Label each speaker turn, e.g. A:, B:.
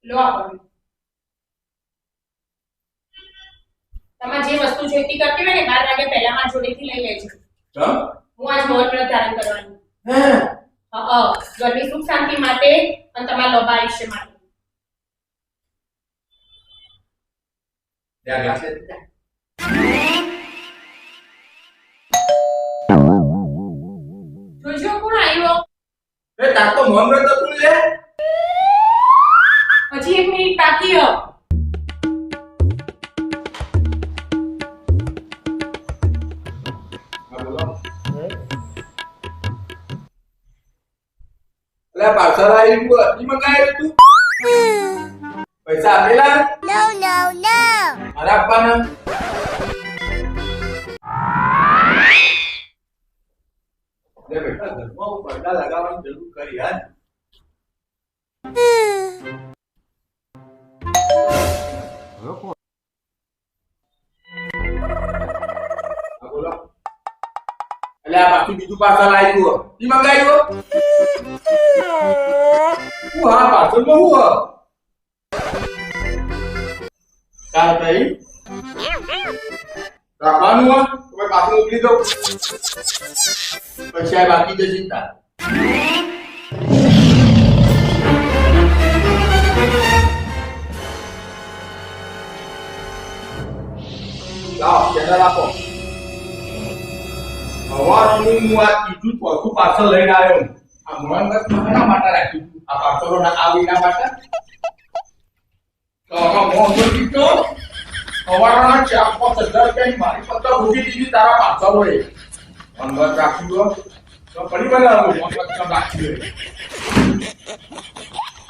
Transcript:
A: લો આપો. તમારે જે વસ્તુ જોઈતી કરતી હોય ને 12 વાગે પહેલા મારા જોડેથી લઈ લેજો. હું આજ મૌન વ્રત ધારણ કરવાની. ઘરની સુખ શાંતિ માટે અને તમારા લોભા આયુષ્ય માટે. જોજો કોણ આવ્યો?
B: તાર તો મૌન વ્રત હતું લે.
A: હજી 1 મિનિટ બાકી હો.
B: પાર્સલ આવી ગયું હતી મંગાવેલું તું પૈસા આપેલા
C: No, no, no.
B: મારે આપવાના લે બેટા ઘરમાં પડદા લગાવવાની જરૂર કરી યાર બોલો એટલે આ બાકી બીજું પાર્સલ આવ્યું ઈ મંગાવ્યું હા પાર્સલ માં હું ચાલ ભાઈ રાખવાનું હોય તો પાછું મોકલી દઉં પછી આ બાકી જશે ચિંતા લાવો કેના રાખો હવારનું હું આ ત્રીજું ચોથું પાર્સલ લઈને આવ્યો આ મોહનગઢ કોના માટે રાખ્યું આ પાર્સલો ના આવીના માટે તો આ મોહનગઢ કીધો હવારના 4-5 હજાર રૂપિયાની મારી પત્તા ભૂગી દીધી તારા પાર્સલોએ અંગત રાખ્યું તો પડી બનાવો મોહનગઢ રાખી